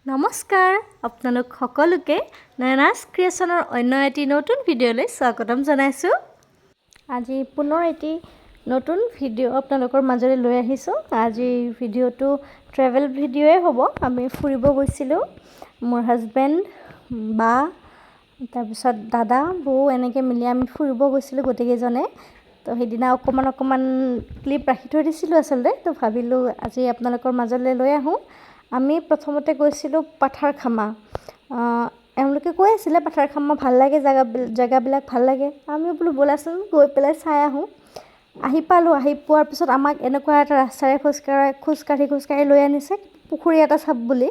নমস্কাৰ আপোনালোক সকলোকে নয়নাছ ক্ৰিয়েশ্যনৰ অন্য এটি নতুন ভিডিঅ'লৈ স্বাগতম জনাইছোঁ। আজি পুনৰ এটি নতুন ভিডিঅ' আপোনালোকৰ মাজলৈ লৈ আহিছোঁ। আজি ভিডিঅ'টো ট্ৰেভেল ভিডিঅ'য়ে হ'ব। আমি ফুৰিব গৈছিলোঁ, মোৰ হাজবেণ্ড, বা, তাৰপিছত দাদা, বৌ এনেকৈ মিলি আমি ফুৰিব গৈছিলোঁ গোটেইকেইজনে। তো সেইদিনা অকণমান ক্লিপ ৰাখি থৈ দিছিলোঁ আচলতে, তো ভাবিলোঁ আজি আপোনালোকৰ মাজলৈ লৈ আহোঁ। আমি প্ৰথমতে গৈছিলোঁ পাথাৰখামা। এওঁলোকে কৈ আছিলে পাথাৰখামা ভাল লাগে, জেগাবিলাক ভাল লাগে। আমি বোলো ব'লাচোন গৈ পেলাই চাই আহোঁ। আহি পোৱাৰ পিছত আমাক এনেকুৱা এটা ৰাস্তাৰে খোজকাঢ়ি লৈ আনিছে পুখুৰী এটা চাব বুলি।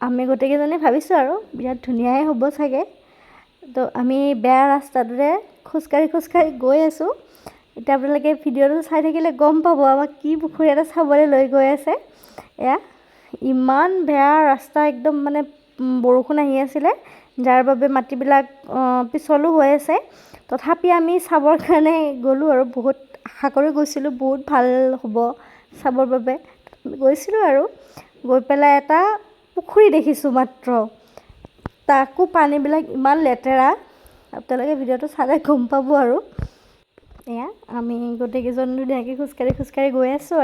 আমি গোটেইকেইজনে ভাবিছোঁ আৰু বিৰাট ধুনীয়াই হ'ব চাগে। তো আমি বেয়া ৰাস্তাটোৰে খোজকাঢ়ি গৈ আছোঁ। এতিয়া আপোনালোকে ভিডিঅ'টো চাই থাকিলে গম পাব আমাক কি পুখুৰী এটা চাবলৈ লৈ গৈ আছে। এয়া ইমান বেয়া ৰাস্তা, একদম মানে বৰষুণ আহি আছিলে, যাৰ বাবে মাটিবিলাক পিছলো হৈ আছে। তথাপি আমি চাবৰ কাৰণে গ'লোঁ আৰু বহুত আশা কৰি গৈছিলোঁ, বহুত ভাল হ'ব চাবৰ বাবে গৈছিলোঁ। আৰু গৈ পেলাই এটা পুখুৰী দেখিছোঁ মাত্ৰ, তাকো পানীবিলাক ইমান লেতেৰা। আপোনালোকে ভিডিঅ'টো চালে গম পাব। আৰু এয়া আমি গোটেইকেইজন ধুনীয়াকৈ খোজকাঢ়ি গৈ আছোঁ।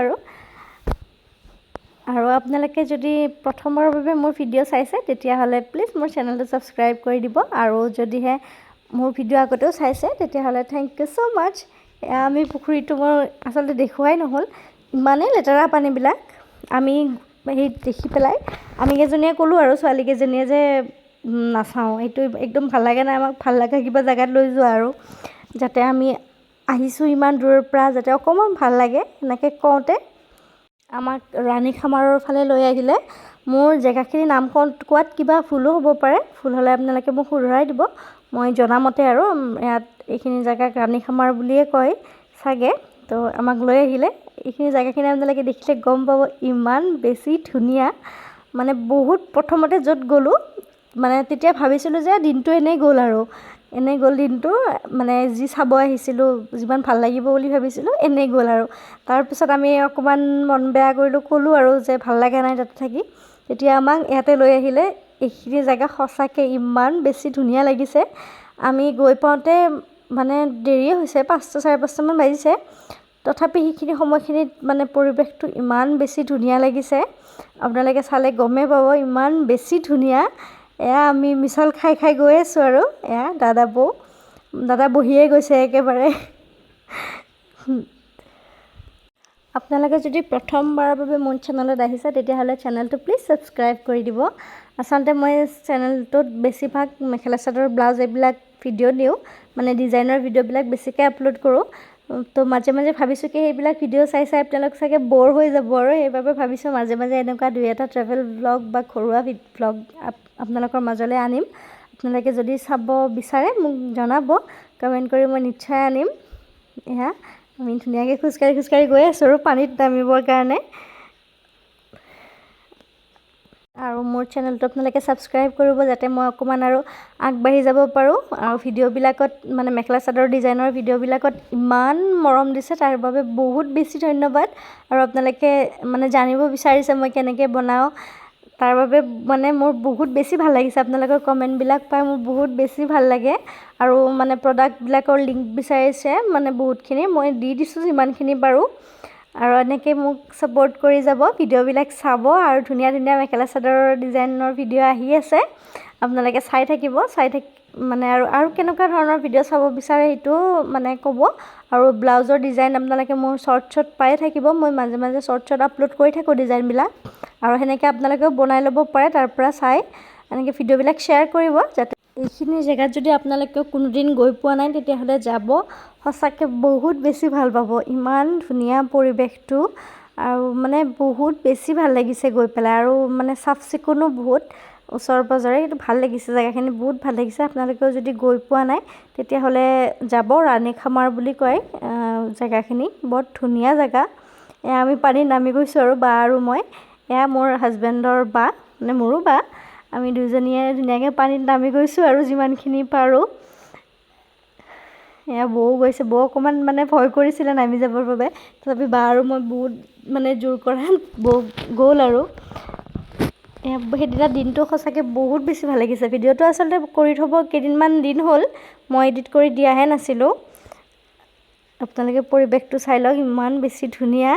আৰু আপোনালোকে যদি প্ৰথমবাৰৰ বাবে মোৰ ভিডিঅ' চাইছে তেতিয়াহ'লে প্লিজ মোৰ চেনেলটো ছাবস্ক্ৰাইব কৰি দিব। আৰু যদিহে মোৰ ভিডিঅ' আগতেও চাইছে তেতিয়াহ'লে থেংক ইউ ছ' মাছ। আমি পুখুৰীটো মোৰ আচলতে দেখুৱাই নহ'ল, ইমানেই লেতেৰা পানীবিলাক। আমি সেই দেখি পেলাই আমি কেইজনীয়ে ক'লোঁ আৰু ছোৱালীকেইজনীয়ে যে নাচাওঁ, এইটো একদম ভাল লাগে নাই, আমাক ভাল লগা কিবা জেগাত লৈ যোৱা আৰু যাতে আমি আহিছোঁ ইমান দূৰৰ পৰা, যাতে অকণমান ভাল লাগে। এনেকৈ কওঁতে আমাক ৰাণীখামাৰৰ ফালে লৈ আহিলে। মোৰ জেগাখিনিৰ নাম কোৱাত কিবা ভুলো হ'ব পাৰে, ভুল হ'লে আপোনালোকে মোক শুধৰাই দিব। মই জনামতে আৰু ইয়াত এইখিনি জেগাক ৰাণীখামাৰ বুলিয়ে কয় চাগে। তো আমাক লৈ আহিলে। এইখিনি জেগাখিনি আপোনালোকে দেখিলে গম পাব ইমান বেছি ধুনীয়া। মানে বহুত প্ৰথমতে য'ত গ'লোঁ মানে তেতিয়া ভাবিছিলোঁ যে দিনটো এনেই গ'ল দিনটো, মানে যি চাব আহিছিলোঁ, যিমান ভাল লাগিব বুলি ভাবিছিলোঁ এনেই গ'ল। আৰু তাৰপিছত আমি অকণমান মন বেয়া কৰিলোঁ, ক'লোঁ আৰু যে ভাল লগা নাই তাতে থাকি। তেতিয়া আমাক ইয়াতে লৈ আহিলে। এইখিনি জেগা সঁচাকৈ ইমান বেছি ধুনীয়া লাগিছে। আমি গৈ পাওঁতে মানে দেৰিয়ে হৈছে, 5টা 5:30মান বাজিছে। তথাপি সেইখিনি সময়খিনিত মানে পৰিৱেশটো ইমান বেছি ধুনীয়া লাগিছে, আপোনালোকে চালে গমেই পাব ইমান বেছি ধুনীয়া। এয়া আমি মিছল খাই গৈ আছোঁ। আৰু এয়া দাদা বহিয়ে গৈছে একেবাৰে। আপোনালোকে যদি প্ৰথমবাৰৰ বাবে মোৰ চেনেলত আহিছে তেতিয়াহ'লে চেনেলটো প্লিজ ছাবস্ক্ৰাইব কৰি দিব। আচলতে মই চেনেলটোত বেছিভাগ মেখেলা চাদৰ, ব্লাউজ এইবিলাক ভিডিঅ' দিওঁ, মানে ডিজাইনৰ ভিডিঅ'বিলাক বেছিকৈ আপলোড কৰোঁ। তো মাজে ভাবিছোঁ কি সেইবিলাক ভিডিঅ' চাই আপোনালোক চাগে ব'ৰ হৈ যাব, আৰু সেইবাবে ভাবিছোঁ মাজে এনেকুৱা 2-এটা ট্ৰেভেল ব্লগ বা ঘৰুৱা ব্লগ আপোনালোকৰ মাজলৈ আনিম। আপোনালোকে যদি চাব বিচাৰে মোক জনাব, কমেণ্ট কৰি মই নিশ্চয় আনিম। এয়া আমি ধুনীয়াকৈ খোজকাঢ়ি গৈ আছোঁ আৰু পানীত নামিবৰ কাৰণে। আৰু মোৰ চেনেলটো আপোনালোকে ছাবস্ক্ৰাইব কৰিব যাতে মই অকণমান আৰু আগবাঢ়ি যাব পাৰোঁ। আৰু ভিডিঅ'বিলাকত মানে মেখেলা চাদৰ ডিজাইনৰ ভিডিঅ'বিলাকত ইমান মৰম দিছে, তাৰ বাবে বহুত বেছি ধন্যবাদ। আৰু আপোনালোকে মানে জানিব বিচাৰিছে মই কেনেকৈ বনাওঁ, তাৰ বাবে মানে মোৰ বহুত বেছি ভাল লাগিছে। আপোনালোকৰ কমেণ্টবিলাক পাই মোৰ বহুত বেছি ভাল লাগে। আৰু মানে প্ৰডাক্টবিলাকৰ লিংক বিচাৰিছে মানে বহুতখিনি, মই দি দিছোঁ যিমানখিনি পাৰোঁ। আৰু এনেকৈ মোক ছাপোৰ্ট কৰি যাব, ভিডিঅ'বিলাক চাব। আৰু ধুনীয়া মেখেলা চাদৰৰ ডিজাইনৰ ভিডিঅ' আহি আছে, আপোনালোকে চাই থাকিব। মানে আৰু কেনেকুৱা ধৰণৰ ভিডিঅ' চাব বিচাৰে সেইটোও মানে ক'ব। আৰু ব্লাউজৰ ডিজাইন আপোনালোকে মোৰ শ্বৰ্টছত পায়ে থাকিব, মই মাজে শ্বৰ্টছত আপলোড কৰি থাকোঁ ডিজাইনবিলাক। আৰু সেনেকৈ আপোনালোকেও বনাই ল'ব পাৰে তাৰ পৰা চাই। এনেকৈ ভিডিঅ'বিলাক শ্বেয়াৰ কৰিব, যাতে এইখিনি জেগাত যদি আপোনালোকে কোনোদিন গৈ পোৱা নাই তেতিয়াহ'লে যাব, সঁচাকৈ বহুত বেছি ভাল পাব। ইমান ধুনীয়া পৰিৱেশটো, আৰু মানে বহুত বেছি ভাল লাগিছে গৈ পেলাই। আৰু মানে চাফ চিকুণো বহুত ওচৰ পাজৰে, কিন্তু ভাল লাগিছে জেগাখিনি, বহুত ভাল লাগিছে। আপোনালোকেও যদি গৈ পোৱা নাই তেতিয়াহ'লে যাব, ৰাণীখামাৰ বুলি কয় জেগাখিনি, বৰ ধুনীয়া জেগা। এয়া আমি পানীত নামি গৈছোঁ আৰু বা আৰু মই। এয়া মোৰ হাজবেণ্ডৰ বা, মানে মোৰো বা। আমি দুজনীয়ে ধুনীয়াকৈ পানীত নামি গৈছোঁ আৰু যিমানখিনি পাৰোঁ। এয়া বৌ গৈছে, বৌ অকণমান মানে ভয় কৰিছিলে নামি যাবৰ বাবে, তথাপি বা আৰু মই বহুত মানে জোৰ কৰাত বৌ গ'ল। আৰু সেইদিনা দিনটো সঁচাকৈ বহুত বেছি ভাল লাগিছে। ভিডিঅ'টো আচলতে কৰি থ'ব কেইদিনমান দিন হ'ল, মই এডিট কৰি দিয়াহে নাছিলোঁ। আপোনালোকে পৰিৱেশটো চাই লওক, ইমান বেছি ধুনীয়া।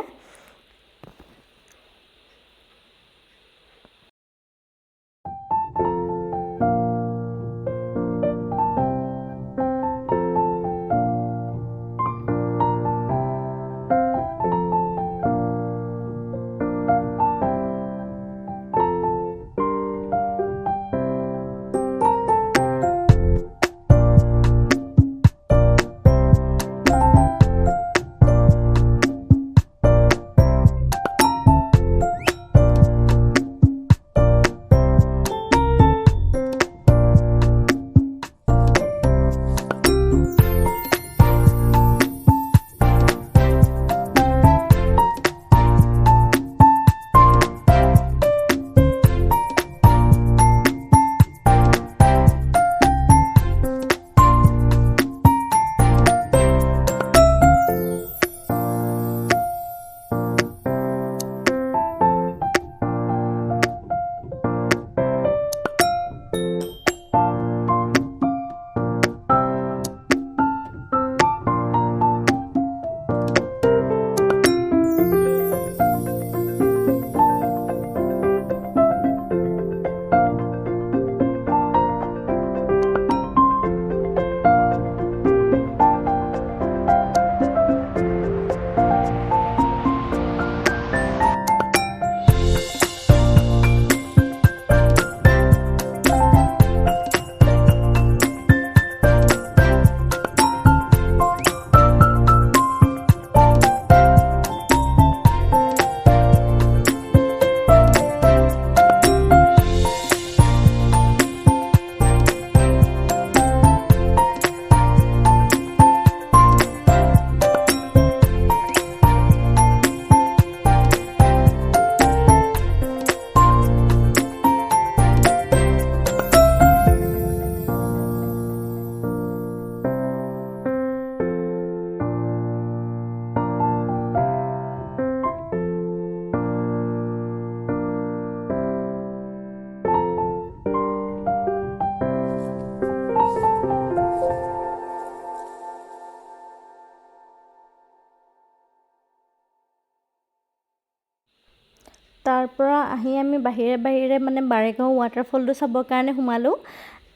তাৰ পৰা আহি আমি বাহিৰে মানে বাৰেগাঁও ৱাটাৰফলটো চাবৰ কাৰণে সোমালোঁ।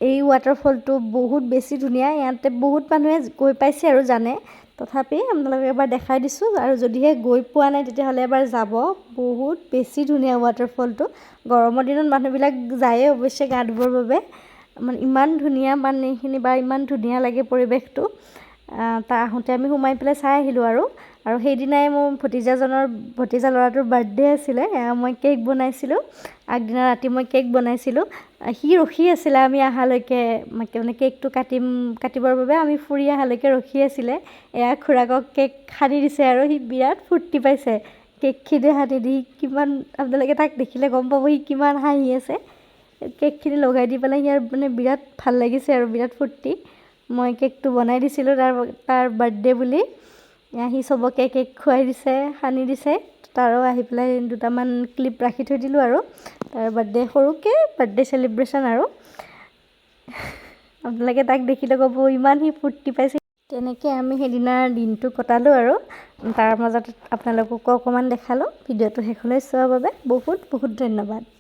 এই ৱাটাৰফলটো বহুত বেছি ধুনীয়া, ইয়াতে বহুত মানুহে গৈ পাইছে আৰু জানে, তথাপি আপোনালোকক এবাৰ দেখাই দিছোঁ। আৰু যদিহে গৈ পোৱা নাই তেতিয়াহ'লে এবাৰ যাব, বহুত বেছি ধুনীয়া ৱাটাৰফলটো। গৰমৰ দিনত মানুহবিলাক যায়ে অৱশ্যে গা ধুবৰ বাবে, মানে ইমান ধুনীয়া পানীখিনি বা ইমান ধুনীয়া লাগে পৰিৱেশটো। তাৰ আহোঁতে আমি সোমাই পেলাই চাই আহিলোঁ আৰু সেইদিনাই মোৰ ভতিজা ল'ৰাটোৰ বাৰ্থডে আছিলে। মই কেক বনাইছিলোঁ, আগদিনা ৰাতি মই কেক বনাইছিলোঁ। সি ৰখি আছিলে আমি অহালৈকে, মানে কেকটো কাটিবৰ বাবে আমি ফুৰি অহালৈকে ৰখি আছিলে। এয়া খুৰাকক কেক সানি দিছে আৰু সি বিৰাট ফূৰ্তি পাইছে কেকখিনি সানি দি। কিমান আপোনালোকে তাক দেখিলে গম পাব সি কিমান হাঁহি আছে। কেকখিনি লগাই দি পেলাই ইয়াৰ মানে বিৰাট ভাল লাগিছে আৰু বিৰাট ফূৰ্তি। মই কেকটো বনাই দিছিলোঁ তাৰ বাৰ্থডে বুলি। সি চবকে কেক খুৱাই দিছে, সানি দিছে। তাৰো আহি পেলাই দুটামান ক্লিপ ৰাখি থৈ দিলোঁ আৰু তাৰ বাৰ্থডে, সৰুকৈ বাৰ্থডে চেলিব্ৰেশ্যন আৰু। আপোনালোকে তাক দেখিলে ক'ব ইমান সি ফূৰ্তি পাইছে। তেনেকৈ আমি সেইদিনাৰ দিনটো কটালোঁ আৰু তাৰ মাজত আপোনালোককো অকণমান দেখালোঁ। ভিডিঅ'টো শেষলৈ চোৱাৰ বাবে বহুত বহুত ধন্যবাদ।